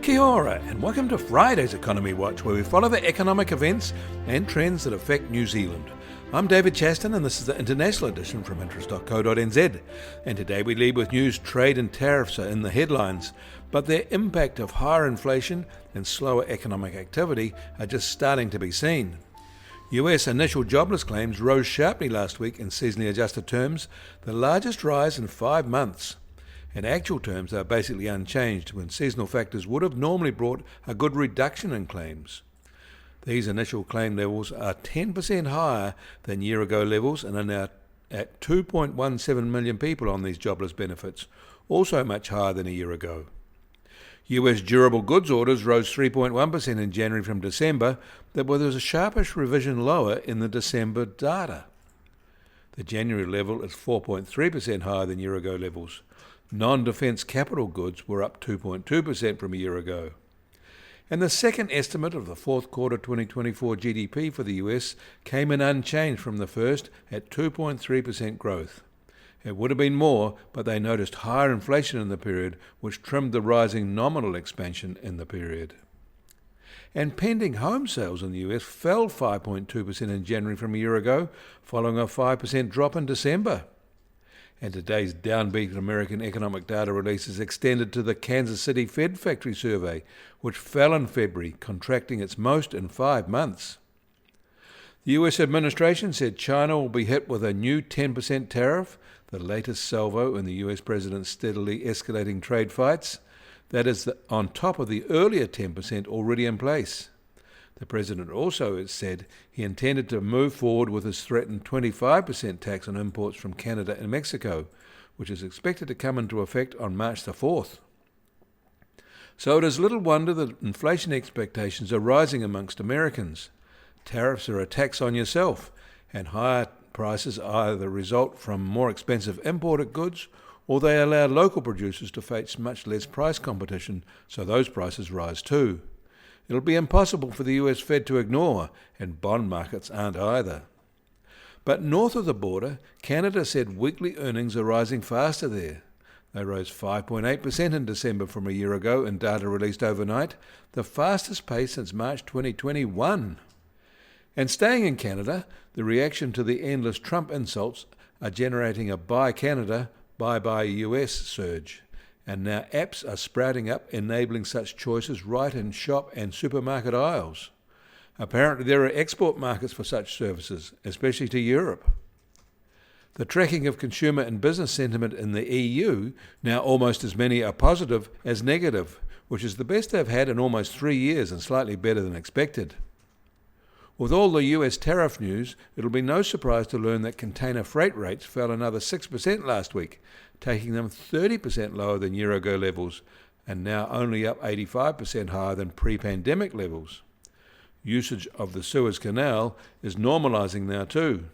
Kia ora, and welcome to Friday's Economy Watch, where we follow the economic events and trends that affect New Zealand. I'm David Chaston, and this is the international edition from interest.co.nz. And today we lead with news. Trade and tariffs are in the headlines, but their impact of higher inflation and slower economic activity are just starting to be seen. US initial jobless claims rose sharply last week in seasonally adjusted terms, the largest rise in 5 months. In actual terms, they are basically unchanged, when seasonal factors would have normally brought a good reduction in claims. These initial claim levels are 10% higher than year-ago levels and are now at 2.17 million people on these jobless benefits, also much higher than a year ago. US durable goods orders rose 3.1% in January from December, but there was a sharpish revision lower in the December data. The January level is 4.3% higher than year-ago levels. Non-defence capital goods were up 2.2% from a year ago. And the second estimate of the fourth quarter 2024 GDP for the US came in unchanged from the first at 2.3% growth. It would have been more, but they noticed higher inflation in the period, which trimmed the rising nominal expansion in the period. And pending home sales in the US fell 5.2% in January from a year ago, following a 5% drop in December. And today's downbeat American economic data release is extended to the Kansas City Fed Factory Survey, which fell in February, contracting its most in 5 months. The US administration said China will be hit with a new 10% tariff, the latest salvo in the US president's steadily escalating trade fights. That is on top of the earlier 10% already in place. The president also said he intended to move forward with his threatened 25% tax on imports from Canada and Mexico, which is expected to come into effect on March the 4th. So it is little wonder that inflation expectations are rising amongst Americans. Tariffs are a tax on yourself, and higher prices either result from more expensive imported goods, or they allow local producers to face much less price competition, so those prices rise too. It'll be impossible for the US Fed to ignore, and bond markets aren't either. But north of the border, Canada said weekly earnings are rising faster there. They rose 5.8% in December from a year ago in data released overnight, the fastest pace since March 2021. And staying in Canada, the reaction to the endless Trump insults are generating a Buy Canada, Buy US surge. And now apps are sprouting up, enabling such choices right in shop and supermarket aisles. Apparently there are export markets for such services, especially to Europe. The tracking of consumer and business sentiment in the EU, now almost as many are positive as negative, which is the best they've had in almost 3 years and slightly better than expected. With all the US tariff news, it'll be no surprise to learn that container freight rates fell another 6% last week, taking them 30% lower than year-ago levels, and now only up 85% higher than pre-pandemic levels. Usage of the Suez Canal is normalising now too.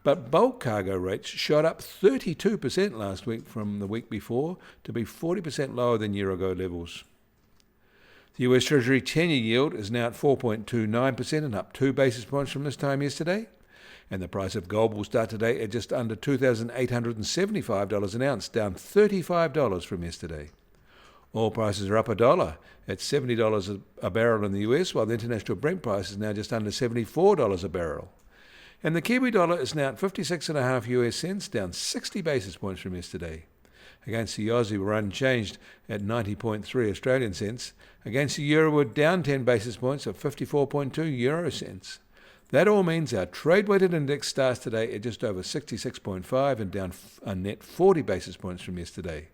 But bulk cargo rates shot up 32% last week from the week before to be 40% lower than year-ago levels. The US Treasury 10-year yield is now at 4.29% and up 2 basis points from this time yesterday. And the price of gold will start today at just under $2,875 an ounce, down $35 from yesterday. Oil prices are up $1 at $70 a barrel in the US, while the international Brent price is now just under $74 a barrel. And the Kiwi dollar is now at 56.5 US cents, down 60 basis points from yesterday. Against the Aussie, we're unchanged at 90.3 Australian cents. Against the euro, we're down 10 basis points at 54.2 euro cents. That all means our trade-weighted index starts today at just over 66.5 and down a net 40 basis points from yesterday.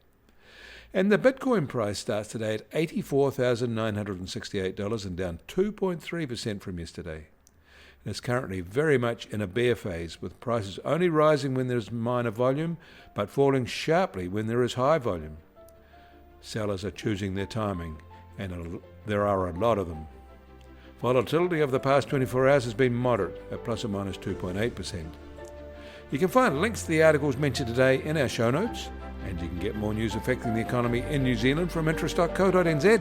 And the Bitcoin price starts today at $84,968 and down 2.3% from yesterday. It is currently very much in a bear phase, with prices only rising when there is minor volume, but falling sharply when there is high volume. Sellers are choosing their timing, and there are a lot of them. Volatility over the past 24 hours has been moderate at plus or minus 2.8%. You can find links to the articles mentioned today in our show notes, and you can get more news affecting the economy in New Zealand from interest.co.nz.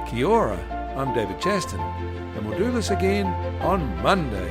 Kia ora, I'm David Chaston, and we'll do this again on Monday.